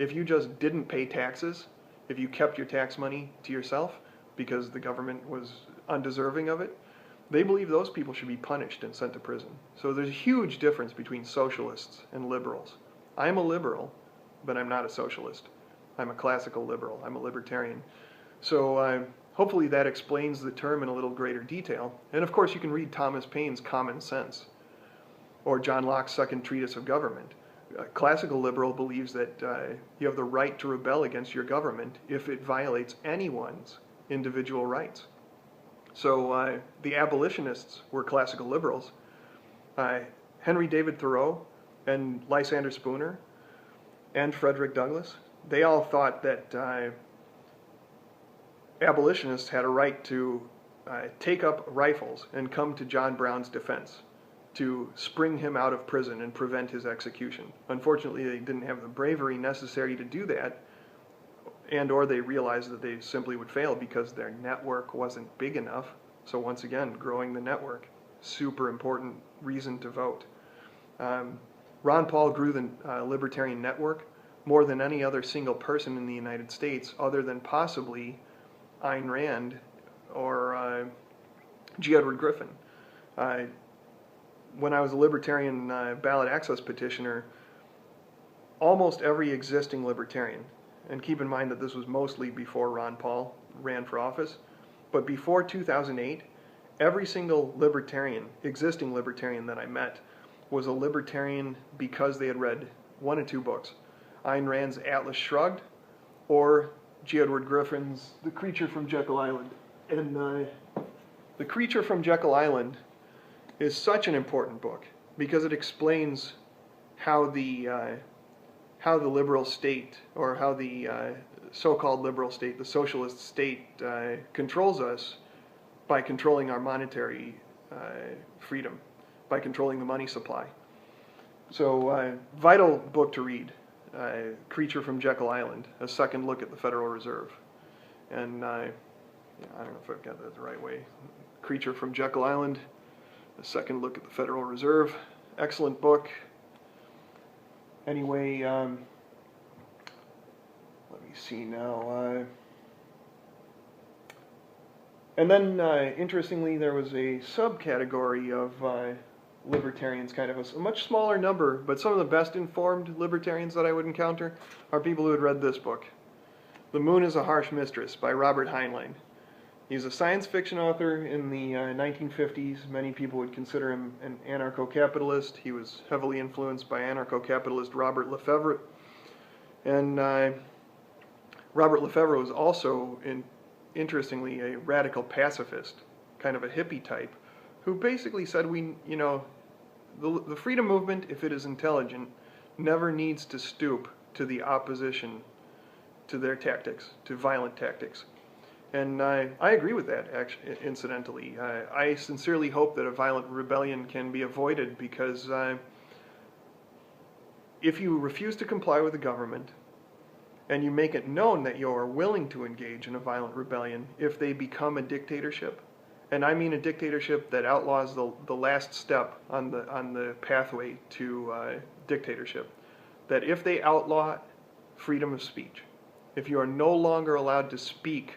if you just didn't pay taxes, if you kept your tax money to yourself because the government was undeserving of it, they believe those people should be punished and sent to prison. So there's a huge difference between socialists and liberals. I'm a liberal, but I'm not a socialist. I'm a classical liberal. I'm a libertarian. So hopefully that explains the term in a little greater detail. And of course you can read Thomas Paine's Common Sense or John Locke's Second Treatise of Government. A classical liberal believes that you have the right to rebel against your government if it violates anyone's individual rights. So the abolitionists were classical liberals. Henry David Thoreau and Lysander Spooner and Frederick Douglass, they all thought that abolitionists had a right to take up rifles and come to John Brown's defense, to spring him out of prison and prevent his execution. Unfortunately, they didn't have the bravery necessary to do that, and or they realized that they simply would fail because their network wasn't big enough. So once again, growing the network, super important reason to vote. Ron Paul grew the Libertarian network more than any other single person in the United States, other than possibly Ayn Rand or G. Edward Griffin. When I was a Libertarian ballot access petitioner, almost every existing Libertarian, and keep in mind that this was mostly before Ron Paul ran for office, but before 2008, every single Libertarian, existing Libertarian that I met, was a Libertarian because they had read one of two books, Ayn Rand's Atlas Shrugged or G. Edward Griffin's The Creature from Jekyll Island. And The Creature from Jekyll Island is such an important book because it explains how the liberal state, or how the so-called liberal state, the socialist state, controls us by controlling our monetary freedom, by controlling the money supply. So vital book to read, Creature from Jekyll Island, a second look at the Federal Reserve. And I don't know if I've got that the right way. Creature from Jekyll Island, a second look at the Federal Reserve. Excellent book. Anyway, let me see now. And then, interestingly, there was a subcategory of libertarians, kind of a much smaller number, but some of the best informed libertarians that I would encounter are people who had read this book, The Moon is a Harsh Mistress by Robert Heinlein. He's a science fiction author in the 1950s. Many people would consider him an anarcho-capitalist. He was heavily influenced by anarcho-capitalist Robert Lefebvre. And Robert Lefebvre was also, interestingly, a radical pacifist, kind of a hippie type, who basically said the freedom movement, if it is intelligent, never needs to stoop to the opposition to their tactics, to violent tactics. And I agree with that, actually, incidentally. I sincerely hope that a violent rebellion can be avoided because if you refuse to comply with the government and you make it known that you are willing to engage in a violent rebellion, if they become a dictatorship, and I mean a dictatorship that outlaws the last step on the pathway to dictatorship, that if they outlaw freedom of speech, if you are no longer allowed to speak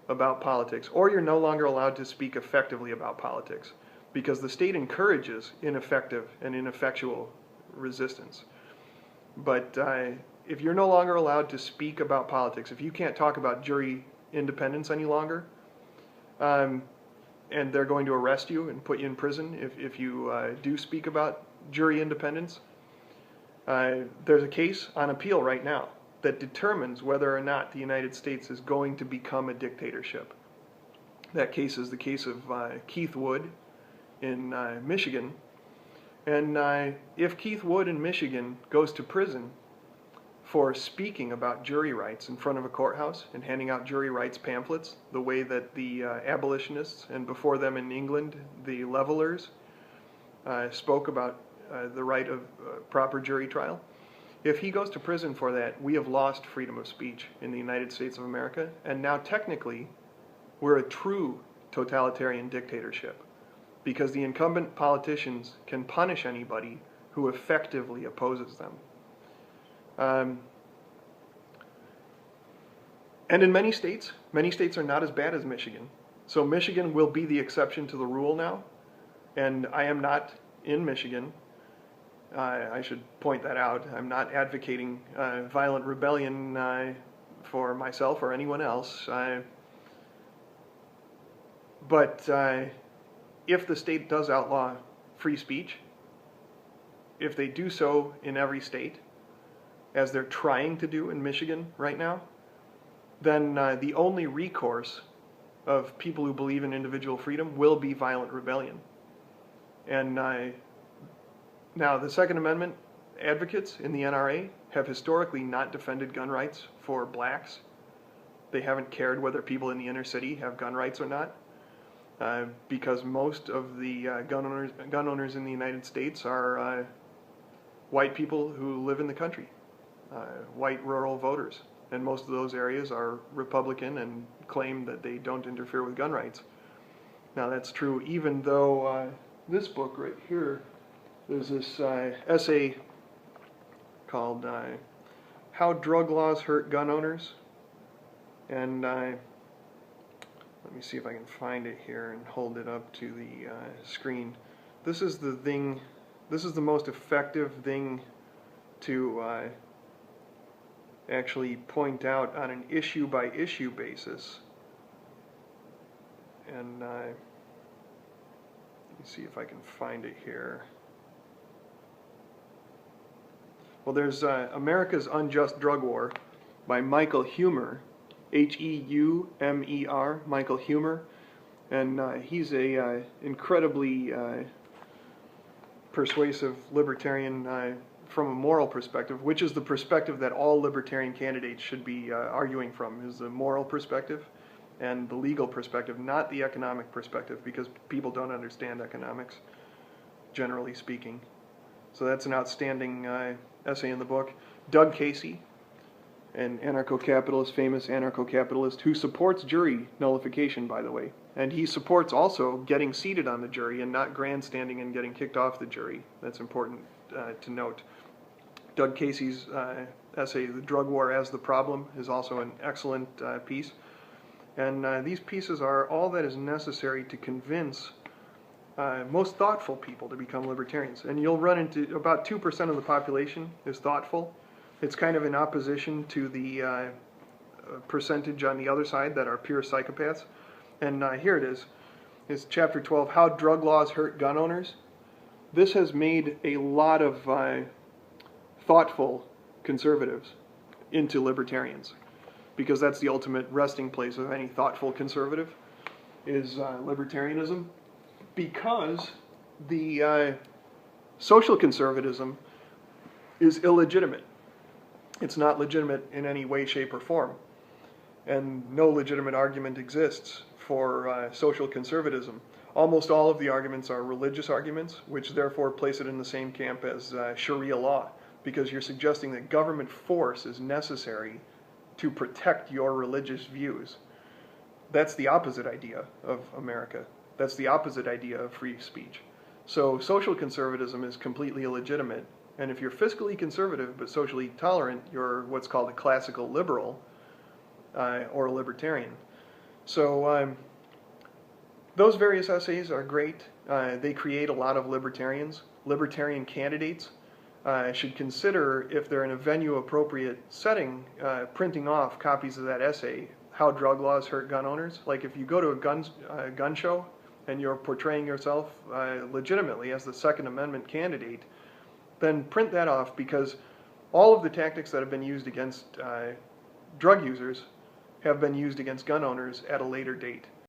about politics, or you're no longer allowed to speak effectively about politics, because the state encourages ineffective and ineffectual resistance. But if you're no longer allowed to speak about politics, if you can't talk about jury independence any longer, and they're going to arrest you and put you in prison if you do speak about jury independence, there's a case on appeal right now that determines whether or not the United States is going to become a dictatorship. That case is the case of Keith Wood in Michigan. And if Keith Wood in Michigan goes to prison for speaking about jury rights in front of a courthouse and handing out jury rights pamphlets, the way that the abolitionists, and before them in England, the levelers, spoke about the right of proper jury trial, if he goes to prison for that, we have lost freedom of speech in the United States of America, and now technically we're a true totalitarian dictatorship because the incumbent politicians can punish anybody who effectively opposes them. And in many states are not as bad as Michigan. So Michigan will be the exception to the rule now. And I am not in Michigan. I should point that out. I'm not advocating violent rebellion for myself or anyone else. But if the state does outlaw free speech, if they do so in every state, as they're trying to do in Michigan right now, then the only recourse of people who believe in individual freedom will be violent rebellion. And now the Second Amendment advocates in the NRA have historically not defended gun rights for blacks. They haven't cared whether people in the inner city have gun rights or not, because most of the gun owners in the United States are white people who live in the country, white rural voters. And most of those areas are Republican and claim that they don't interfere with gun rights. Now that's true even though this book right here, there's this essay called How Drug Laws Hurt Gun Owners. And let me see if I can find it here and hold it up to the screen. This is the thing, this is the most effective thing to actually point out on an issue-by-issue basis. And let me see if I can find it here. Well, there's America's Unjust Drug War by Michael Huemer, H-E-U-M-E-R, Michael Huemer. And he's a incredibly persuasive libertarian from a moral perspective, which is the perspective that all libertarian candidates should be arguing from, is the moral perspective and the legal perspective, not the economic perspective, because people don't understand economics, generally speaking. So that's an outstanding essay in the book. Doug Casey, an anarcho-capitalist, famous anarcho-capitalist, who supports jury nullification, by the way. And he supports also getting seated on the jury and not grandstanding and getting kicked off the jury. That's important to note. Doug Casey's essay, The Drug War as the Problem, is also an excellent piece. And these pieces are all that is necessary to convince most thoughtful people to become libertarians. And you'll run into about 2% of the population is thoughtful. It's kind of in opposition to the percentage on the other side that are pure psychopaths. And here it is. It's chapter 12, How Drug Laws Hurt Gun Owners. This has made a lot of thoughtful conservatives into libertarians, because that's the ultimate resting place of any thoughtful conservative, is libertarianism, because the social conservatism is illegitimate. It's not legitimate in any way, shape, or form. And no legitimate argument exists for social conservatism. Almost all of the arguments are religious arguments, which therefore place it in the same camp as Sharia law, because you're suggesting that government force is necessary to protect your religious views. That's the opposite idea of America. That's the opposite idea of free speech. So social conservatism is completely illegitimate. And if you're fiscally conservative but socially tolerant, you're what's called a classical liberal or a libertarian. So those various essays are great. They create a lot of libertarians. Libertarian candidates should consider, if they're in a venue-appropriate setting, printing off copies of that essay, How Drug Laws Hurt Gun Owners. Like if you go to a gun show and you're portraying yourself legitimately as the Second Amendment candidate, then print that off, because all of the tactics that have been used against drug users have been used against gun owners at a later date.